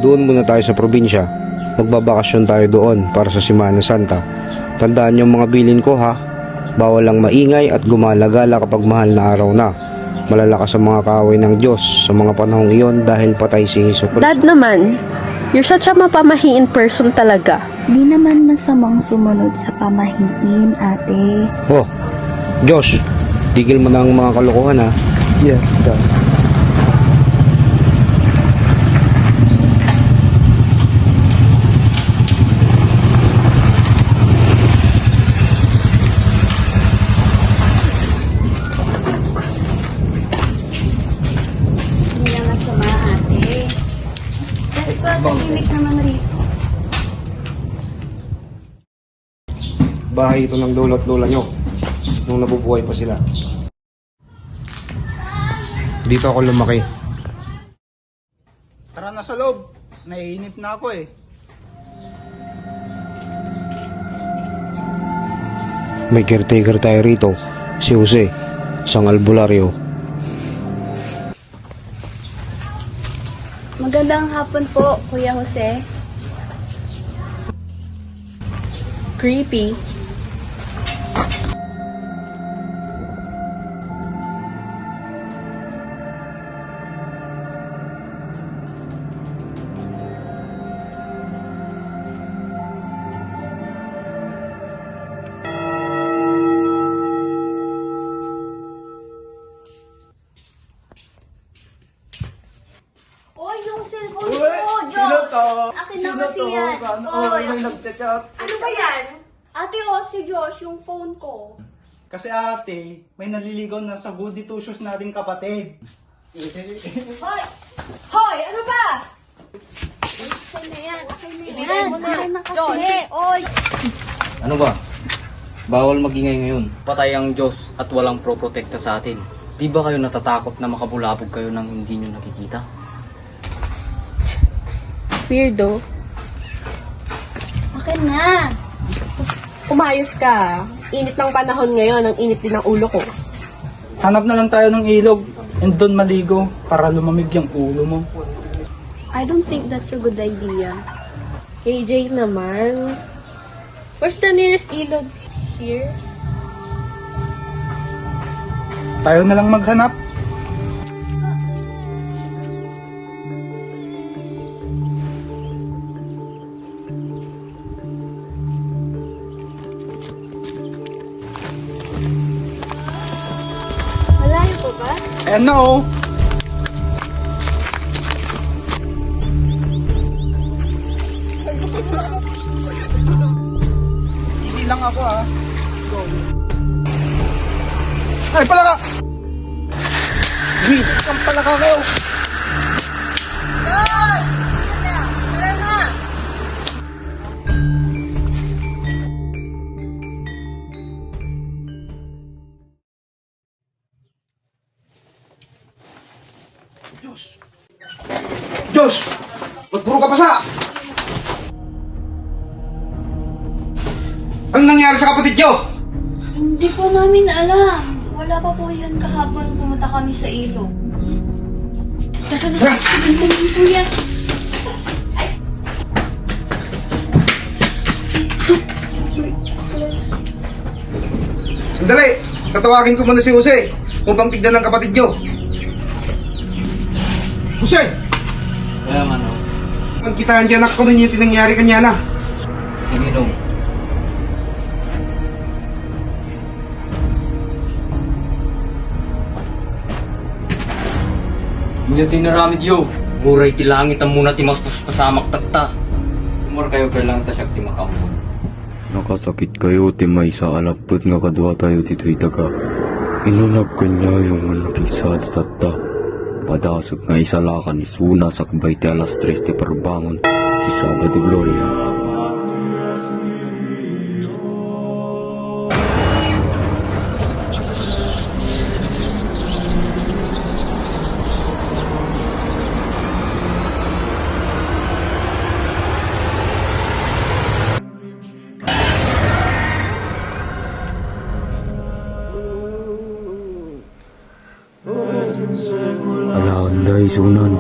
Doon muna tayo sa probinsya. Magbabakasyon tayo doon para sa Semana Santa. Tandaan yung mga bilin ko ha. Bawal lang maingay at gumalagala kapag mahal na araw na. Malalakas ang mga kaaway ng Diyos sa mga panahong iyon dahil patay si Hesukristo. Dad naman, you're such a mapamahiin person talaga. Di naman masamang sumunod sa pamahiin, ate. Oh, Josh, tigil mo na ang mga kalokohan ha. Yes, Dad. Hindi na masama, ate. Just pa, tahimik naman rito. Bahay ito ng lolo at lola nyo nung nabubuhay pa sila. Dito ako lumaki. Tara na sa loob. Naiinip na ako eh. May caretaker tayo rito, si Jose, isang albularyo. Magandang hapon po, Kuya Jose. Creepy. Oy, yung cellphone Uy, ko, sino Diyos! to? Akin Sino na kasi to? yan. Paano Oy, may nagchat? ano ba yan? Ate, si Josh, yung phone ko. Kasi ate, may naliligaw na sa goody two shoes nating kapatid. Hoy! Hoy, ano ba? Akin na yan, akin na yan. Akin na kasi. Oy! Ano ba? Bawal magingay ngayon. Patay ang Diyos at walang pro-protekta sa atin. Di ba kayo natatakot na makabulabog kayo nang hindi nyo nakikita? Weirdo. Akin na. Umayos ka. Init ng panahon ngayon, ang init din ng ulo ko. Hanap na lang tayo ng ilog and doon maligo para lumamig yung ulo mo. I don't think that's a good idea. KJ naman. Where's the nearest ilog? Here? Tayo na lang maghanap. Malayo pa ba? Ayan na oh. Hindi lang ako ah. Ay, pala ka! Visit kang pala ka kayo! Josh! Josh! Ba't puro ka pa sa? Anong nangyari sa kapatid nyo? Hindi po namin alam. Wala pa po yun kahapon pumunta kami sa ilog. Tara! Kuya. Sandali, tatawagin ko muna si Jose upang tignan ng kapatid nyo. Jose! Kaya nga no, Magkitaan dyan ako nun yung tinangyari kanya na. sige no. Inyo tinarami diyo. Uray ti langit ang muna ti paspasamak takta. Umar kayo kailang tasyak ti makampo. Nakasakit kayo, timay sa alapot nga kadwa tayo dito'y taga. Inunag kanya yung manapisa at tata. Padasok nga isalakan ni Suna sakbay ti alas 3 ti parbangon ti Sabado Gloria. Ala, anday sunan.